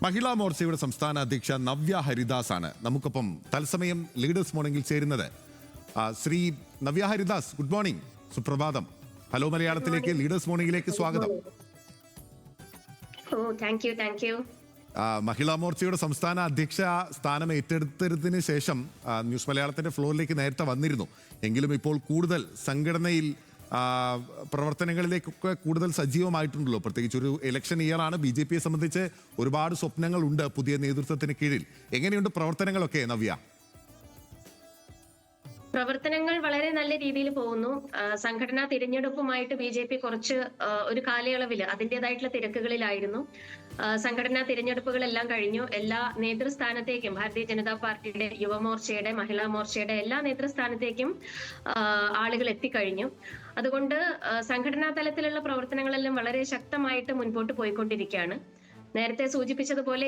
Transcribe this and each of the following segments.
മഹിളാ മോർച്ചയുടെ സംസ്ഥാന അധ്യക്ഷ നവ്യ ഹരിദാസ് ആണ് നമുക്കൊപ്പം തത്സമയം ലീഡേഴ്സ് മോർണിംഗിൽ ചേരുന്നത്. ശ്രീ നവ്യ ഹരിദാസ്, ഗുഡ് മോർണിംഗ്, സുപ്രഭാതം. ഹലോ മലയാളത്തിലേക്ക്, ലീഡേഴ്സ് മോർണിംഗിലേക്ക് സ്വാഗതം. മഹിളാ മോർച്ചയുടെ സംസ്ഥാന അധ്യക്ഷ സ്ഥാനം ഏറ്റെടുത്തതിന് ശേഷം ന്യൂസ് മലയാളത്തിന്റെ ഫ്ലോറിലേക്ക് നേരത്തെ വന്നിരുന്നു. എങ്കിലും ഇപ്പോൾ കൂടുതൽ സംഘടനയിൽ പ്രവർത്തനങ്ങളിലേക്കൊക്കെ കൂടുതൽ സജീവമായിട്ടുണ്ടല്ലോ. പ്രത്യേകിച്ച് ഒരു ഇലക്ഷൻ ഇയർ ആണ്. BJPയെ സംബന്ധിച്ച് ഒരുപാട് സ്വപ്നങ്ങളുണ്ട് പുതിയ നേതൃത്വത്തിന് കീഴിൽ. എങ്ങനെയുണ്ട് പ്രവർത്തനങ്ങളൊക്കെ നവ്യ? പ്രവർത്തനങ്ങൾ വളരെ നല്ല രീതിയിൽ പോകുന്നു. സംഘടനാ തിരഞ്ഞെടുപ്പുമായിട്ട് BJP കുറച്ച് ഒരു കാലയളവിൽ അതിൻ്റെതായിട്ടുള്ള തിരക്കുകളിലായിരുന്നു. സംഘടനാ തിരഞ്ഞെടുപ്പുകളെല്ലാം കഴിഞ്ഞു. എല്ലാ നേതൃസ്ഥാനത്തേക്കും ഭാരതീയ ജനതാ പാർട്ടിയുടെ, യുവമോർച്ചയുടെ, മഹിളാ മോർച്ചയുടെ എല്ലാ നേതൃസ്ഥാനത്തേക്കും ആളുകൾ എത്തിക്കഴിഞ്ഞു. അതുകൊണ്ട് സംഘടനാ തലത്തിലുള്ള പ്രവർത്തനങ്ങളെല്ലാം വളരെ ശക്തമായിട്ട് മുൻപോട്ട് പോയിക്കൊണ്ടിരിക്കുകയാണ്. നേരത്തെ സൂചിപ്പിച്ചതുപോലെ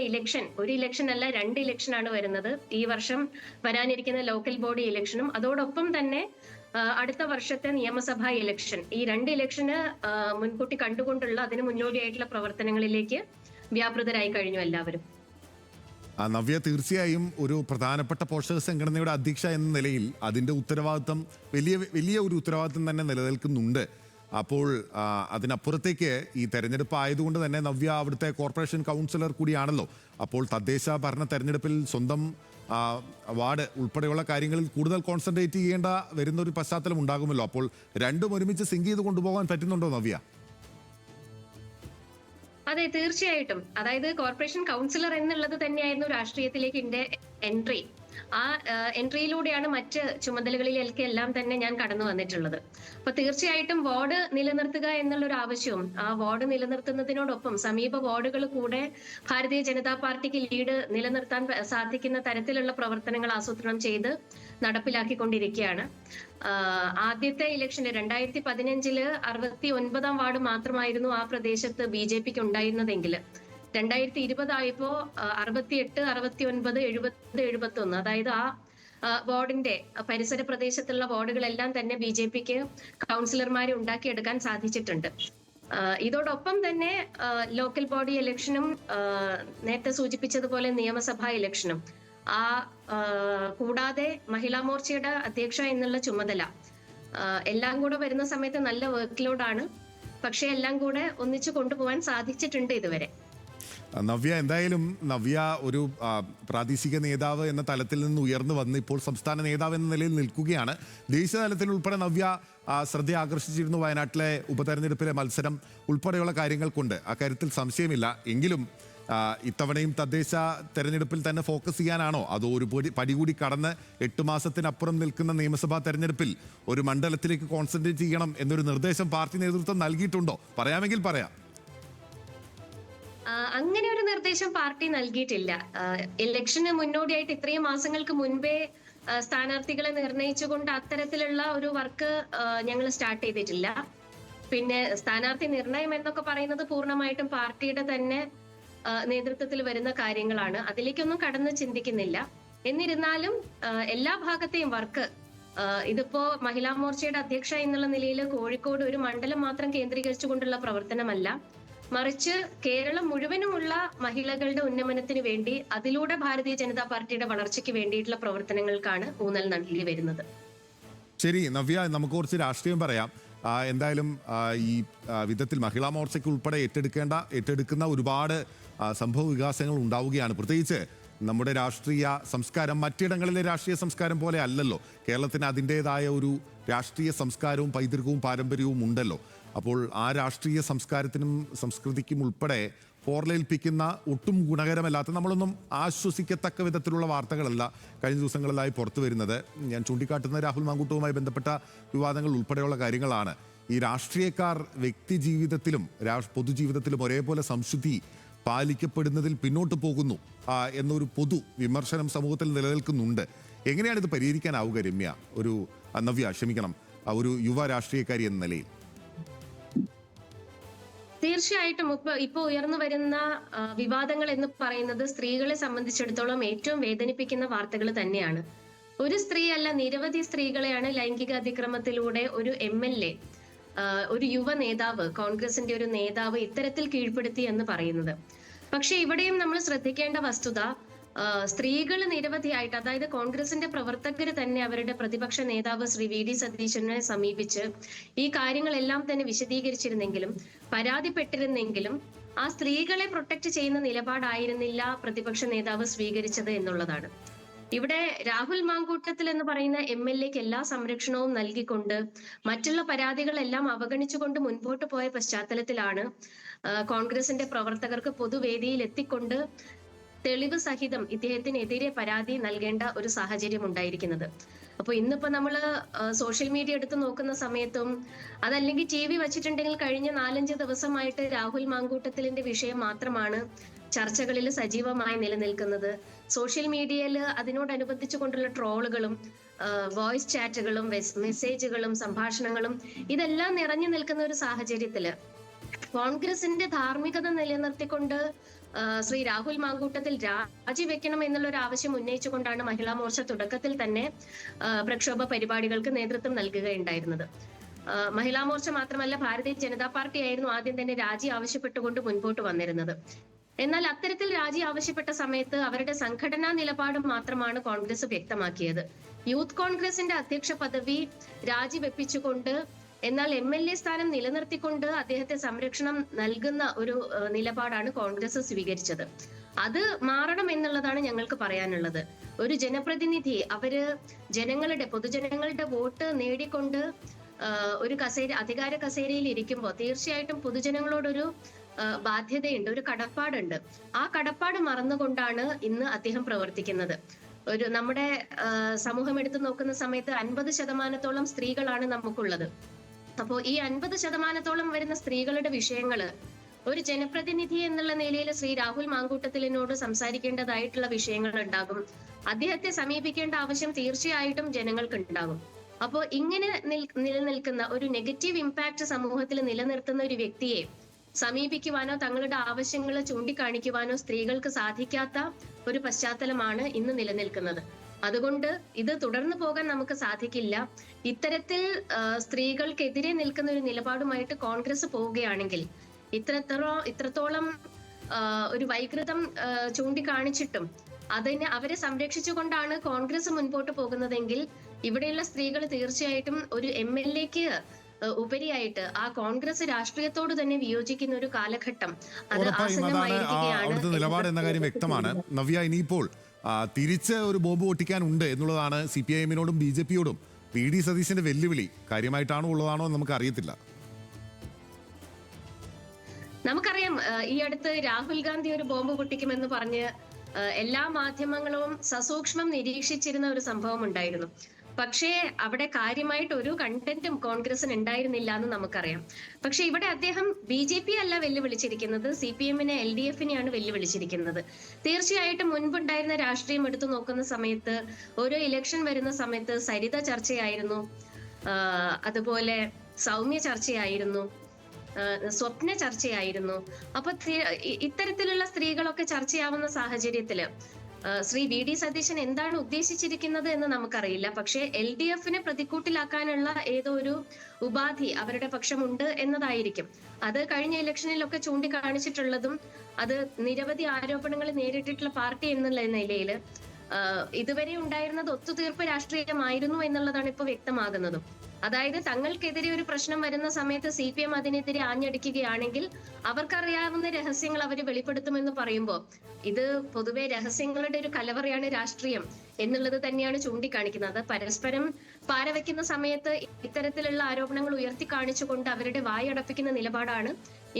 ഒരു ഇലക്ഷൻ അല്ല, 2 ഇലക്ഷനാണ് വരുന്നത്. ഈ വർഷം വരാനിരിക്കുന്ന ലോക്കൽ ബോഡി ഇലക്ഷനും അതോടൊപ്പം തന്നെ അടുത്ത വർഷത്തെ നിയമസഭാ ഇലക്ഷൻ, ഈ 2 ഇലക്ഷന് മുൻകൂട്ടി കണ്ടുകൊണ്ടുള്ള അതിന് മുന്നോടിയായിട്ടുള്ള പ്രവർത്തനങ്ങളിലേക്ക് വ്യാപൃതരായി കഴിഞ്ഞു എല്ലാവരും. നവ്യ, തീർച്ചയായും ഒരു പ്രധാനപ്പെട്ട പോഷക സംഘടനയുടെ അധ്യക്ഷ എന്ന നിലയിൽ അതിന്റെ ഉത്തരവാദിത്വം വലിയ ഒരു ഉത്തരവാദിത്വം തന്നെ നിലനിൽക്കുന്നുണ്ട്. അപ്പോൾ അതിനപ്പുറത്തേക്ക് ഈ തെരഞ്ഞെടുപ്പ് ആയതുകൊണ്ട് തന്നെ നവ്യ അവിടുത്തെ കോർപ്പറേഷൻ കൗൺസിലർ കൂടിയാണല്ലോ. അപ്പോൾ തദ്ദേശ ഭരണ തെരഞ്ഞെടുപ്പിൽ സ്വന്തം വാർഡ് ഉൾപ്പെടെയുള്ള കാര്യങ്ങളിൽ കൂടുതൽ കോൺസെൻട്രേറ്റ് ചെയ്യേണ്ട വരുന്ന ഒരു പശ്ചാത്തലം ഉണ്ടാകുമല്ലോ. അപ്പോൾ രണ്ടും ഒരുമിച്ച് സിങ്ക് ചെയ്ത് കൊണ്ടുപോകാൻ പറ്റുന്നുണ്ടോ നവ്യ? അതെ, തീർച്ചയായിട്ടും. അതായത് കോർപ്പറേഷൻ കൗൺസിലർ എന്നുള്ളത് തന്നെയായിരുന്നു രാഷ്ട്രീയത്തിലേക്ക് എന്റെ എൻട്രി. ആ എൻട്രിയിലൂടെയാണ് മറ്റ് ചുമതലകളിലേക്ക് എല്ലാം തന്നെ ഞാൻ കടന്നു വന്നിട്ടുള്ളത്. അപ്പൊ തീർച്ചയായിട്ടും വാർഡ് നിലനിർത്തുക എന്നുള്ളൊരു ആവശ്യവും, ആ വാർഡ് നിലനിർത്തുന്നതിനോടൊപ്പം സമീപ വാർഡുകൾ കൂടെ ഭാരതീയ ജനതാ പാർട്ടിക്ക് ലീഡ് നിലനിർത്താൻ സാധിക്കുന്ന തരത്തിലുള്ള പ്രവർത്തനങ്ങൾ ആസൂത്രണം ചെയ്ത് നടപ്പിലാക്കിക്കൊണ്ടിരിക്കുകയാണ്. ആദ്യത്തെ ഇലക്ഷന് 2015 69-ാം വാർഡ് മാത്രമായിരുന്നു ആ പ്രദേശത്ത് BJPക്ക് ഉണ്ടായിരുന്നതെങ്കിൽ 2020 ആയപ്പോ 68, 69, 70, 71, അതായത് ആ വാർഡിന്റെ പരിസര പ്രദേശത്തുള്ള വാർഡുകളെല്ലാം തന്നെ BJPക്ക് കൗൺസിലർമാരെ ഉണ്ടാക്കിയെടുക്കാൻ സാധിച്ചിട്ടുണ്ട്. ഇതോടൊപ്പം തന്നെ ലോക്കൽ ബോഡി ഇലക്ഷനും നേരത്തെ സൂചിപ്പിച്ചതുപോലെ നിയമസഭാ ഇലക്ഷനും, കൂടാതെ മഹിളാ മോർച്ചയുടെ അധ്യക്ഷ എന്നുള്ള ചുമതല എല്ലാം കൂടെ വരുന്ന സമയത്ത് നല്ല വർക്ക് ലോഡാണ്. പക്ഷെ എല്ലാം കൂടെ ഒന്നിച്ചു കൊണ്ടുപോകാൻ സാധിച്ചിട്ടുണ്ട് ഇതുവരെ. നവ്യ, എന്തായാലും നവ്യ ഒരു പ്രാദേശിക നേതാവ് എന്ന തലത്തിൽ നിന്ന് ഉയർന്നു വന്ന് ഇപ്പോൾ സംസ്ഥാന നേതാവ് എന്ന നിലയിൽ നിൽക്കുകയാണ്. ദേശീയ തലത്തിൽ ഉൾപ്പെടെ നവ്യ ശ്രദ്ധ ആകർഷിച്ചിരുന്നു. വയനാട്ടിലെ ഉപതെരഞ്ഞെടുപ്പിലെ മത്സരം ഉൾപ്പെടെയുള്ള കാര്യങ്ങൾ കൊണ്ട് അക്കാര്യത്തിൽ സംശയമില്ല. എങ്കിലും ഇത്തവണയും തദ്ദേശ തെരഞ്ഞെടുപ്പിൽ തന്നെ ഫോക്കസ് ചെയ്യാനാണോ, അതോ ഒരു പടി കൂടി കടന്ന് 8 മാസത്തിനപ്പുറം നിൽക്കുന്ന നിയമസഭാ തെരഞ്ഞെടുപ്പിൽ ഒരു മണ്ഡലത്തിലേക്ക് കോൺസെൻട്രേറ്റ് ചെയ്യണം എന്നൊരു നിർദ്ദേശം പാർട്ടി നേതൃത്വം നൽകിയിട്ടുണ്ടോ? പറയാമെങ്കിൽ പറയാം. അങ്ങനെ ഒരു നിർദ്ദേശം പാർട്ടി നൽകിയിട്ടില്ല. ഇലക്ഷന് മുന്നോടിയായിട്ട് ഇത്രയും മാസങ്ങൾക്ക് മുൻപേ സ്ഥാനാർത്ഥികളെ നിർണയിച്ചുകൊണ്ട് അത്തരത്തിലുള്ള ഒരു വർക്ക് ഞങ്ങൾ സ്റ്റാർട്ട് ചെയ്തിട്ടില്ല. പിന്നെ സ്ഥാനാർത്ഥി നിർണയം എന്നൊക്കെ പറയുന്നത് പൂർണ്ണമായിട്ടും പാർട്ടിയുടെ തന്നെ നേതൃത്വത്തിൽ വരുന്ന കാര്യങ്ങളാണ്. അതിലേക്കൊന്നും കടന്ന് ചിന്തിക്കുന്നില്ല. എന്നിരുന്നാലും എല്ലാ ഭാഗത്തെയും വർക്ക്, ഇതിപ്പോ മഹിളാ മോർച്ചയുടെ അധ്യക്ഷ എന്നുള്ള നിലയിൽ കോഴിക്കോട് ഒരു മണ്ഡലം മാത്രം കേന്ദ്രീകരിച്ചുകൊണ്ടുള്ള പ്രവർത്തനമല്ല, മറിച്ച് കേരളം മുഴുവനുമുള്ള മഹിളകളുടെ ഉന്നമനത്തിന് വേണ്ടി, അതിലൂടെ ഭാരതീയ ജനതാ പാർട്ടിയുടെ വളർച്ചയ്ക്ക് വേണ്ടിയിട്ടുള്ള പ്രവർത്തനങ്ങൾക്കാണ് ഊന്നൽ നൽകി വരുന്നത്. ശരി നവ്യ, നമുക്ക് കുറച്ച് രാഷ്ട്രീയം പറയാം. എന്തായാലും ഈ വിധത്തിൽ മഹിളാ മോർച്ചയ്ക്ക് ഉൾപ്പെടെ ഏറ്റെടുക്കുന്ന ഒരുപാട് സംഭവ വികാസങ്ങൾ ഉണ്ടാവുകയാണ്. പ്രത്യേകിച്ച് നമ്മുടെ രാഷ്ട്രീയ സംസ്കാരം മറ്റിടങ്ങളിലെ രാഷ്ട്രീയ സംസ്കാരം പോലെ അല്ലല്ലോ. കേരളത്തിന് അതിൻ്റെതായ ഒരു രാഷ്ട്രീയ സംസ്കാരവും പൈതൃകവും പാരമ്പര്യവും ഉണ്ടല്ലോ. അപ്പോൾ ആ രാഷ്ട്രീയ സംസ്കാരത്തിനും സംസ്കൃതിക്കും ഉൾപ്പെടെ പോർലേൽപ്പിക്കുന്ന ഒട്ടും ഗുണകരമല്ലാത്ത, നമ്മളൊന്നും ആശ്വസിക്കത്തക്ക വിധത്തിലുള്ള വാർത്തകളല്ല കഴിഞ്ഞ ദിവസങ്ങളിലായി പുറത്തു വരുന്നത്. ഞാൻ ചൂണ്ടിക്കാട്ടുന്ന രാഹുൽ മാങ്കൂട്ടവുമായി ബന്ധപ്പെട്ട വിവാദങ്ങൾ ഉൾപ്പെടെയുള്ള കാര്യങ്ങളാണ്. ഈ രാഷ്ട്രീയക്കാർ വ്യക്തി ജീവിതത്തിലും പൊതുജീവിതത്തിലും ഒരേപോലെ സംശുദ്ധി പാലിക്കപ്പെടുന്നതിൽ പിന്നോട്ട് പോകുന്നു എന്നൊരു പൊതു വിമർശനം സമൂഹത്തിൽ നിലനിൽക്കുന്നുണ്ട്. എങ്ങനെയാണ് ഇത് പരിഹരിക്കാനാവുക രമ്യ, നവ്യ ക്ഷമിക്കണം, ഒരു യുവ രാഷ്ട്രീയക്കാരി എന്ന നിലയിൽ? തീർച്ചയായിട്ടും ഇപ്പൊ ഉയർന്നു വരുന്ന വിവാദങ്ങൾ എന്ന് പറയുന്നത് സ്ത്രീകളെ സംബന്ധിച്ചിടത്തോളം ഏറ്റവും വേദനിപ്പിക്കുന്ന വാർത്തകൾ തന്നെയാണ്. ഒരു സ്ത്രീ അല്ല, നിരവധി സ്ത്രീകളെയാണ് ലൈംഗിക അതിക്രമത്തിലൂടെ ഒരു MLA, ഒരു യുവ നേതാവ്, കോൺഗ്രസിന്റെ ഒരു നേതാവ് ഇത്തരത്തിൽ കീഴ്പ്പെടുത്തി എന്ന് പറയുന്നത്. പക്ഷെ ഇവിടെയും നമ്മൾ ശ്രദ്ധിക്കേണ്ട വസ്തുത സ്ത്രീകൾ നിരവധിയായിട്ട്, അതായത് കോൺഗ്രസിന്റെ പ്രവർത്തകർ തന്നെ അവരുടെ പ്രതിപക്ഷ നേതാവ് ശ്രീ വി ഡി സതീശനെ സമീപിച്ച് ഈ കാര്യങ്ങളെല്ലാം തന്നെ വിശദീകരിച്ചിരുന്നെങ്കിലും, പരാതിപ്പെട്ടിരുന്നെങ്കിലും ആ സ്ത്രീകളെ പ്രൊട്ടക്ട് ചെയ്യുന്ന നിലപാടായിരുന്നില്ല പ്രതിപക്ഷ നേതാവ് സ്വീകരിച്ചത് എന്നുള്ളതാണ്. ഇവിടെ രാഹുൽ മാങ്കൂട്ടത്തിൽ എന്ന് പറയുന്ന MLA-ക്ക് എല്ലാ സംരക്ഷണവും നൽകിക്കൊണ്ട് മറ്റുള്ള പരാതികളെല്ലാം അവഗണിച്ചുകൊണ്ട് മുൻപോട്ട് പോയ പശ്ചാത്തലത്തിലാണ് കോൺഗ്രസിന്റെ പ്രവർത്തകർക്ക് പൊതുവേദിയിൽ എത്തിക്കൊണ്ട് തെളിവ് സഹിതം ഇദ്ദേഹത്തിനെതിരെ പരാതി നൽകേണ്ട ഒരു സാഹചര്യം ഉണ്ടായിരിക്കുന്നത്. അപ്പൊ ഇന്നിപ്പോ നമ്മള് സോഷ്യൽ മീഡിയ എടുത്ത് നോക്കുന്ന സമയത്തും, അതല്ലെങ്കിൽ TV വച്ചിട്ടുണ്ടെങ്കിൽ കഴിഞ്ഞ 4-5 ദിവസമായിട്ട് രാഹുൽ മാങ്കൂട്ടത്തിലിന്റെ വിഷയം മാത്രമാണ് ചർച്ചകളിൽ സജീവമായി നിലനിൽക്കുന്നത്. സോഷ്യൽ മീഡിയയിൽ അതിനോടനുബന്ധിച്ചുകൊണ്ടുള്ള ട്രോളുകളും വോയിസ് ചാറ്റുകളും മെസ്സേജുകളും സംഭാഷണങ്ങളും ഇതെല്ലാം നിറഞ്ഞു നിൽക്കുന്ന ഒരു സാഹചര്യത്തില് കോൺഗ്രസിന്റെ ധാർമ്മികത നിലനിർത്തിക്കൊണ്ട് ശ്രീ രാഹുൽ മാങ്കൂട്ടത്തിൽ രാജിവെക്കണം എന്നുള്ള ഒരു ആവശ്യം ഉന്നയിച്ചുകൊണ്ടാണ് മഹിളാ മോർച്ച തുടക്കത്തിൽ തന്നെ പ്രക്ഷോഭ പരിപാടികൾക്ക് നേതൃത്വം നൽകുകയുണ്ടായിരുന്നത്. മഹിളാ മോർച്ച മാത്രമല്ല, ഭാരതീയ ജനതാ പാർട്ടി ആയിരുന്നു ആദ്യം തന്നെ രാജി ആവശ്യപ്പെട്ടുകൊണ്ട് മുൻപോട്ട് വന്നിരുന്നത്. എന്നാൽ അത്തരത്തിൽ രാജി ആവശ്യപ്പെട്ട സമയത്ത് അവരുടെ സംഘടനാ നിലപാട് മാത്രമാണ് കോൺഗ്രസ് വ്യക്തമാക്കിയത്. യൂത്ത് കോൺഗ്രസിന്റെ അധ്യക്ഷ പദവി രാജിവെപ്പിച്ചുകൊണ്ട്, എന്നാൽ MLA സ്ഥാനം നിലനിർത്തിക്കൊണ്ട് അദ്ദേഹത്തെ സംരക്ഷണം നൽകുന്ന ഒരു നിലപാടാണ് കോൺഗ്രസ് സ്വീകരിച്ചത്. അത് മാറണം എന്നുള്ളതാണ് ഞങ്ങൾക്ക് പറയാനുള്ളത്. ഒരു ജനപ്രതിനിധി അവര് പൊതുജനങ്ങളുടെ വോട്ട് നേടിക്കൊണ്ട് ഒരു അധികാര കസേരയിൽ ഇരിക്കുമ്പോൾ തീർച്ചയായിട്ടും പൊതുജനങ്ങളോടൊരു ബാധ്യതയുണ്ട്, ഒരു കടപ്പാടുണ്ട്. ആ കടപ്പാട് മറന്നുകൊണ്ടാണ് ഇന്ന് അദ്ദേഹം പ്രവർത്തിക്കുന്നത്. നമ്മുടെ സമൂഹം എടുത്തു നോക്കുന്ന സമയത്ത് 50% സ്ത്രീകളാണ് നമുക്കുള്ളത്. അപ്പോ ഈ 50% വരുന്ന സ്ത്രീകളുടെ വിഷയങ്ങള് ഒരു ജനപ്രതിനിധി എന്നുള്ള നിലയിൽ ശ്രീ രാഹുൽ മാങ്കൂട്ടത്തിലിനോട് സംസാരിക്കേണ്ടതായിട്ടുള്ള വിഷയങ്ങൾ ഉണ്ടാകും. അദ്ദേഹത്തെ സമീപിക്കേണ്ട ആവശ്യം തീർച്ചയായിട്ടും ജനങ്ങൾക്ക് ഉണ്ടാകും. അപ്പോൾ ഇങ്ങനെ നിലനിൽക്കുന്ന ഒരു നെഗറ്റീവ് ഇമ്പാക്ട് സമൂഹത്തിൽ നിലനിർത്തുന്ന ഒരു വ്യക്തിയെ സമീപിക്കുവാനോ തങ്ങളുടെ ആവശ്യങ്ങൾ ചൂണ്ടിക്കാണിക്കുവാനോ സ്ത്രീകൾക്ക് സാധിക്കാത്ത ഒരു പശ്ചാത്തലമാണ് ഇന്ന് നിലനിൽക്കുന്നത്. അതുകൊണ്ട് ഇത് തുടർന്നു പോകാൻ നമുക്ക് സാധിക്കില്ല. ഇത്തരത്തിൽ സ്ത്രീകൾക്കെതിരെ നിൽക്കുന്ന ഒരു നിലപാടുമായിട്ട് കോൺഗ്രസ് പോവുകയാണെങ്കിൽ, ഇത്രത്തോളം ഒരു വൈകൃതം ചൂണ്ടിക്കാണിച്ചിട്ടും അവരെ സംരക്ഷിച്ചുകൊണ്ടാണ് കോൺഗ്രസ് മുൻപോട്ട് പോകുന്നതെങ്കിൽ, ഇവിടെയുള്ള സ്ത്രീകൾ തീർച്ചയായിട്ടും ഒരു MLA-ക്ക് ഉപരിയായിട്ട് ആ കോൺഗ്രസ് രാഷ്ട്രീയത്തോട് തന്നെ വിയോജിക്കുന്ന ഒരു കാലഘട്ടം അത് അവിടുത്തെ നിലപാട് എന്ന കാര്യം വ്യക്തമാണ്. നവ്യ, ഇനിയിപ്പോൾ തിരിച്ച് ഒരു ബോംബ് പൊട്ടിക്കാനുണ്ട് എന്നുള്ളതാണ് CPIM-നോടും BJP-യോടും VD സതീശന്റെ വെല്ലുവിളി. കാര്യമായിട്ടാണോ ഉള്ളതാണോ എന്ന് നമുക്ക് അറിയത്തില്ല. നമുക്കറിയാം, ഈ അടുത്ത് രാഹുൽ ഗാന്ധി ഒരു ബോംബ് പൊട്ടിക്കുമെന്ന് പറഞ്ഞ് എല്ലാ മാധ്യമങ്ങളും സസൂക്ഷ്മം നിരീക്ഷിച്ചിരുന്ന ഒരു സംഭവം ഉണ്ടായിരുന്നു. പക്ഷേ അവിടെ കാര്യമായിട്ട് ഒരു കണ്ടന്റും കോൺഗ്രസിന് ഉണ്ടായിരുന്നില്ല എന്ന് നമുക്കറിയാം. പക്ഷെ ഇവിടെ അദ്ദേഹം BJP അല്ല വെല്ലുവിളിച്ചിരിക്കുന്നത്, CPM-നെ LDF-നെയാണ് വെല്ലുവിളിച്ചിരിക്കുന്നത്. തീർച്ചയായിട്ടും മുൻപുണ്ടായിരുന്ന രാഷ്ട്രീയം എടുത്തു നോക്കുന്ന സമയത്ത്, ഓരോ ഇലക്ഷൻ വരുന്ന സമയത്ത് സരിത ചർച്ചയായിരുന്നു, അതുപോലെ സൗമ്യ ചർച്ചയായിരുന്നു, സ്വപ്ന ചർച്ചയായിരുന്നു. അപ്പൊ ഇത്തരത്തിലുള്ള സ്ത്രീകളൊക്കെ ചർച്ചയാവുന്ന സാഹചര്യത്തില് ശ്രീ VD സതീശൻ എന്താണ് ഉദ്ദേശിച്ചിരിക്കുന്നത് എന്ന് നമുക്കറിയില്ല. പക്ഷേ LDF-നെ പ്രതിക്കൂട്ടിലാക്കാനുള്ള ഏതോ ഒരു ഉപാധി അവരുടെ പക്ഷമുണ്ട് എന്നതായിരിക്കും. അത് കഴിഞ്ഞ ഇലക്ഷനിലൊക്കെ ചൂണ്ടിക്കാണിച്ചിട്ടുള്ളതും, അത് നിരവധി ആരോപണങ്ങൾ നേരിട്ടിട്ടുള്ള പാർട്ടി എന്നുള്ള നിലയിൽ ഇതുവരെ ഉണ്ടായിരുന്നത് ഒത്തുതീർപ്പ് രാഷ്ട്രീയമായിരുന്നു എന്നുള്ളതാണ് ഇപ്പൊ വ്യക്തമാകുന്നതും. അതായത് തങ്ങൾക്കെതിരെ ഒരു പ്രശ്നം വരുന്ന സമയത്ത് CPM അതിനെതിരെ ആഞ്ഞടിക്കുകയാണെങ്കിൽ അവർക്കറിയാവുന്ന രഹസ്യങ്ങൾ അവർ വെളിപ്പെടുത്തുമെന്ന് പറയുമ്പോൾ, ഇത് പൊതുവെ രഹസ്യങ്ങളുടെ ഒരു കലവറയാണ് രാഷ്ട്രീയം എന്നുള്ളത് തന്നെയാണ് ചൂണ്ടിക്കാണിക്കുന്നത്. പരസ്പരം പാരവെക്കുന്ന സമയത്ത് ഇത്തരത്തിലുള്ള ആരോപണങ്ങൾ ഉയർത്തി കാണിച്ചുകൊണ്ട് അവരുടെ വായടപ്പിക്കുന്ന നിലപാടാണ്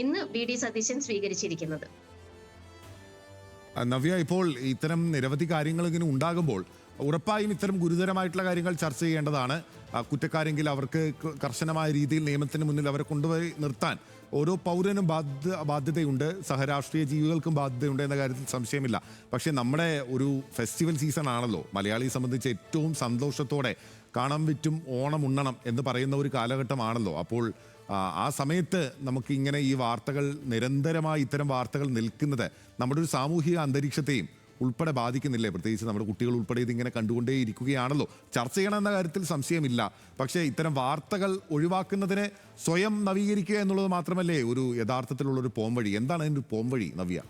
ഇന്ന് VD സതീശൻ സ്വീകരിച്ചിരിക്കുന്നത്. നവ്യ, ഇപ്പോൾ ഇത്തരം നിരവധി കാര്യങ്ങൾ ഇങ്ങനെ ഉണ്ടാകുമ്പോൾ ഉറപ്പായും ഇത്തരം ഗുരുതരമായിട്ടുള്ള കാര്യങ്ങൾ ചർച്ച ചെയ്യേണ്ടതാണ്. കുറ്റക്കാരെങ്കിൽ അവർക്ക് കർശനമായ രീതിയിൽ നിയമത്തിന് മുന്നിൽ അവരെ കൊണ്ടുപോയി നിർത്താൻ ഓരോ പൗരനും ബാധ്യതയുണ്ട്, സഹരാഷ്ട്രീയ ജീവികൾക്കും ബാധ്യതയുണ്ട് എന്ന കാര്യത്തിൽ സംശയമില്ല. പക്ഷേ നമ്മുടെ ഒരു ഫെസ്റ്റിവൽ സീസൺ ആണല്ലോ, മലയാളിയെ സംബന്ധിച്ച് ഏറ്റവും സന്തോഷത്തോടെ കാണം വിറ്റും ഓണം ഉണ്ണണം എന്ന് പറയുന്ന ഒരു കാലഘട്ടമാണല്ലോ. അപ്പോൾ ആ സമയത്ത് നമുക്ക് ഇങ്ങനെ ഈ വാർത്തകൾ, നിരന്തരമായി ഇത്തരം വാർത്തകൾ നിൽക്കുന്നത് നമ്മുടെ ഒരു സാമൂഹിക അന്തരീക്ഷത്തെയും ഉൾപ്പെടെ ബാധിക്കുന്നില്ലേ? പ്രത്യേകിച്ച് നമ്മുടെ കുട്ടികൾ ഉൾപ്പെടെ ഇതിങ്ങനെ കണ്ടുകൊണ്ടേ ഇരിക്കുകയാണല്ലോ. ചർച്ച ചെയ്യണമെന്ന കാര്യത്തിൽ സംശയമില്ല. പക്ഷേ ഇത്തരം വാർത്തകൾ ഒഴിവാക്കുന്നതിന് സ്വയം നവീകരിക്കുക എന്നുള്ളത് മാത്രമല്ലേ ഒരു യഥാർത്ഥത്തിലുള്ളൊരു പോംവഴി? എന്താണ് അതിൻ്റെ ഒരു പോംവഴി, നവ്യ?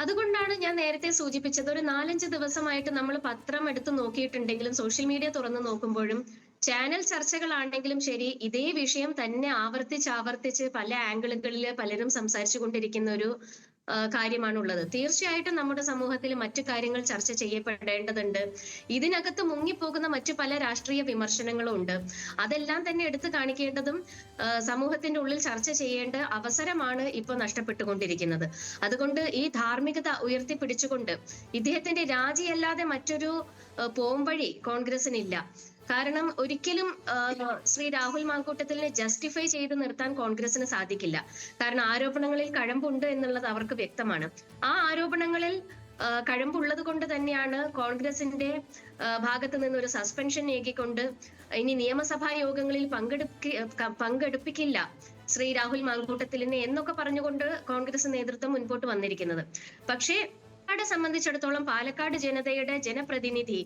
അതുകൊണ്ടാണ് ഞാൻ നേരത്തെ സൂചിപ്പിച്ചത്, ഒരു 4-5 ദിവസമായിട്ട് നമ്മൾ പത്രം എടുത്ത് നോക്കിയിട്ടുണ്ടെങ്കിലും സോഷ്യൽ മീഡിയ തുറന്നു നോക്കുമ്പോഴും ചാനൽ ചർച്ചകളാണെങ്കിലും ശരി, ഇതേ വിഷയം തന്നെ ആവർത്തിച്ച് പല ആംഗിളുകളിൽ പലരും സംസാരിച്ചു കൊണ്ടിരിക്കുന്ന ഒരു കാര്യമാണുള്ളത്. തീർച്ചയായിട്ടും നമ്മുടെ സമൂഹത്തിൽ മറ്റു കാര്യങ്ങൾ ചർച്ച ചെയ്യപ്പെടേണ്ടതുണ്ട്. ഇതിനകത്ത് മുങ്ങിപ്പോകുന്ന മറ്റു പല രാഷ്ട്രീയ വിമർശനങ്ങളും ഉണ്ട്. അതെല്ലാം തന്നെ എടുത്തു കാണിക്കേണ്ടതും സമൂഹത്തിന്റെ ഉള്ളിൽ ചർച്ച ചെയ്യേണ്ട അവസരമാണ് ഇപ്പൊ നഷ്ടപ്പെട്ടുകൊണ്ടിരിക്കുന്നത്. അതുകൊണ്ട് ഈ ധാർമ്മികത ഉയർത്തിപ്പിടിച്ചുകൊണ്ട് ഇദ്ദേഹത്തിന്റെ രാജിയല്ലാതെ മറ്റൊരു പോംവഴി കോൺഗ്രസിനില്ല. കാരണം ഒരിക്കലും ശ്രീ രാഹുൽ മാങ്കൂട്ടത്തിലിനെ ജസ്റ്റിഫൈ ചെയ്ത് നിർത്താൻ കോൺഗ്രസിന് സാധിക്കില്ല. കാരണം ആരോപണങ്ങളിൽ കഴമ്പുണ്ട് എന്നുള്ളത് അവർക്ക് വ്യക്തമാണ്. ആ ആരോപണങ്ങളിൽ കഴമ്പുള്ളത് കൊണ്ട് തന്നെയാണ് കോൺഗ്രസിന്റെ ഭാഗത്ത് നിന്ന് ഒരു സസ്പെൻഷൻ നീക്കിക്കൊണ്ട് ഇനി നിയമസഭാ യോഗങ്ങളിൽ പങ്കെടുപ്പിക്കില്ല ശ്രീ രാഹുൽ മാങ്കൂട്ടത്തിലിനെ എന്നൊക്കെ പറഞ്ഞുകൊണ്ട് കോൺഗ്രസ് നേതൃത്വം മുൻപോട്ട് വന്നിരിക്കുന്നത്. പക്ഷേ പാലക്കാട് സംബന്ധിച്ചിടത്തോളം പാലക്കാട് ജനതയുടെ ജനപ്രതിനിധി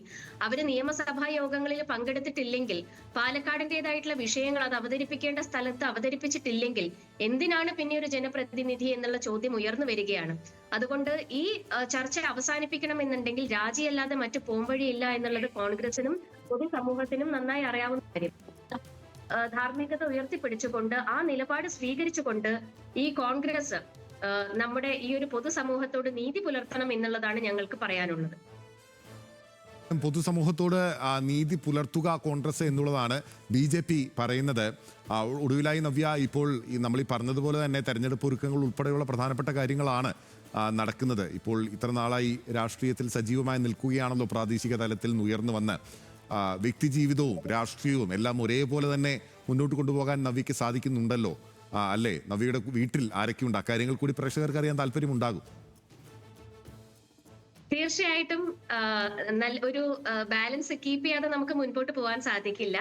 അവര് നിയമസഭാ യോഗങ്ങളിൽ പങ്കെടുത്തിട്ടില്ലെങ്കിൽ, പാലക്കാടിന്റേതായിട്ടുള്ള വിഷയങ്ങൾ അത് അവതരിപ്പിക്കേണ്ട സ്ഥലത്ത് അവതരിപ്പിച്ചിട്ടില്ലെങ്കിൽ എന്തിനാണ് പിന്നെ ഒരു ജനപ്രതിനിധി എന്നുള്ള ചോദ്യം ഉയർന്നു വരികയാണ്. അതുകൊണ്ട് ഈ ചർച്ച അവസാനിപ്പിക്കണമെന്നുണ്ടെങ്കിൽ രാജിയല്ലാതെ മറ്റു പോംവഴിയില്ല എന്നുള്ളത് കോൺഗ്രസിനും പൊതുസമൂഹത്തിനും നന്നായി അറിയാവുന്ന കാര്യം. ധാർമ്മികത ഉയർത്തിപ്പിടിച്ചുകൊണ്ട് ആ നിലപാട് സ്വീകരിച്ചുകൊണ്ട് ഈ കോൺഗ്രസ് നമ്മുടെ ഈ ഒരു പൊതുസമൂഹത്തോട് നീതി പുലർത്തണം എന്നുള്ളതാണ് ഞങ്ങൾക്ക് പറയാനുള്ളത്. പൊതുസമൂഹത്തോട് നീതി പുലർത്തുക കോൺഗ്രസ് എന്നുള്ളതാണ് BJP പറയുന്നത്. ഒടുവിലായി നവ്യ, ഇപ്പോൾ നമ്മൾ ഈ പറഞ്ഞതുപോലെ തന്നെ തെരഞ്ഞെടുപ്പ് ഒരുക്കങ്ങൾ ഉൾപ്പെടെയുള്ള പ്രധാനപ്പെട്ട കാര്യങ്ങളാണ് നടക്കുന്നത്. ഇപ്പോൾ ഇത്ര നാളായി രാഷ്ട്രീയത്തിൽ സജീവമായി നിൽക്കുകയാണല്ലോ പ്രാദേശിക തലത്തിൽ നിന്ന് ഉയർന്നു വന്ന്. വ്യക്തിജീവിതവും രാഷ്ട്രീയവും എല്ലാം ഒരേപോലെ തന്നെ മുന്നോട്ട് കൊണ്ടുപോകാൻ നവ്യക്ക് സാധിക്കുന്നുണ്ടല്ലോ അല്ലേ? നവ്യയുടെ വീട്ടിൽ ആരൊക്കെയുണ്ട്? അക്കാര്യങ്ങൾ കൂടി പ്രേക്ഷകർക്ക് അറിയാൻ താല്പര്യമുണ്ടാകും. തീർച്ചയായിട്ടും ഒരു ബാലൻസ് കീപ്പ് ചെയ്യാതെ നമുക്ക് മുൻപോട്ട് പോകാൻ സാധിക്കില്ല.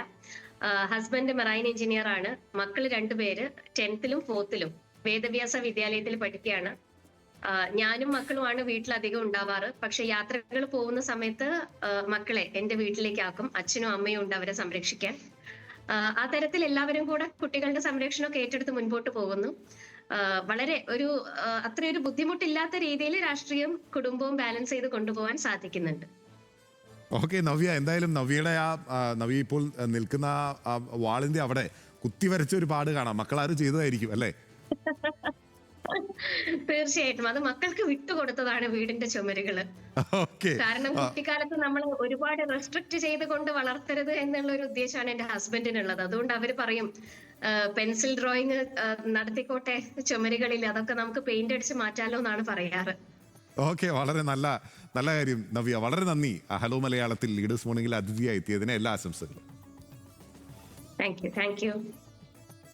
ഹസ്ബൻഡ് മെറൈൻ എഞ്ചിനീയർ ആണ്. മക്കള് 2 പേര് 10th-ലും 4th-ലും വേദവ്യാസ വിദ്യാലയത്തിൽ പഠിക്കുകയാണ്. ഞാനും മക്കളുമാണ് വീട്ടിലധികം ഉണ്ടാവാറ്. പക്ഷെ യാത്രകൾ പോകുന്ന സമയത്ത് മക്കളെ എന്റെ വീട്ടിലേക്ക് ആക്കും. അച്ഛനും അമ്മയും ഉണ്ട് അവരെ സംരക്ഷിക്കാൻ. ആ തരത്തിൽ എല്ലാവരും കൂടെ കുട്ടികളുടെ സംരക്ഷണമൊക്കെ ഏറ്റെടുത്ത് മുൻപോട്ട് പോകുന്നു. വളരെ അത്രയൊരു ബുദ്ധിമുട്ടില്ലാത്ത രീതിയിൽ രാഷ്ട്രീയം കുടുംബവും ബാലൻസ് ചെയ്ത് കൊണ്ടുപോകാൻ സാധിക്കുന്നുണ്ട്. ഓക്കെ നവ്യ, എന്തായാലും നവ്യ ഇപ്പോൾ നിൽക്കുന്ന വാളിന്റെ അവിടെ കുത്തിവരച്ച ഒരു പാട് കാണാം. മക്കളാരും ചെയ്തതായിരിക്കും അല്ലേ? തീർച്ചയായിട്ടും അത് മക്കൾക്ക് വിട്ടുകൊടുത്തതാണ് വീടിന്റെ ചുമരുകള്. കാരണം കുട്ടിക്കാലത്ത് നമ്മൾ ഒരുപാട് റെസ്ട്രിക്ട് ചെയ്തുകൊണ്ട് വളർത്തരുത് എന്നുള്ള ഒരു ഉദ്ദേശമാണ് എന്റെ ഹസ്ബൻഡിനുള്ളത്. അതുകൊണ്ട് അവര് പറയും പെൻസിൽ ഡ്രോയിങ് നടത്തിക്കോട്ടെ ചുമരുകളിൽ, അതൊക്കെ നമുക്ക് പെയിന്റ് അടിച്ച് മാറ്റാലോ എന്നാണ് പറയാറ്. ഓക്കെ, വളരെ നല്ല കാര്യം നവ്യ. വളരെ നന്ദി. ഹലോ മലയാളത്തിൽ ലീഡേഴ്സ് മോർണിംഗിൽ അതിഥിയായി എത്തിയതിന് എല്ലാ ആശംസകളും. Thank you.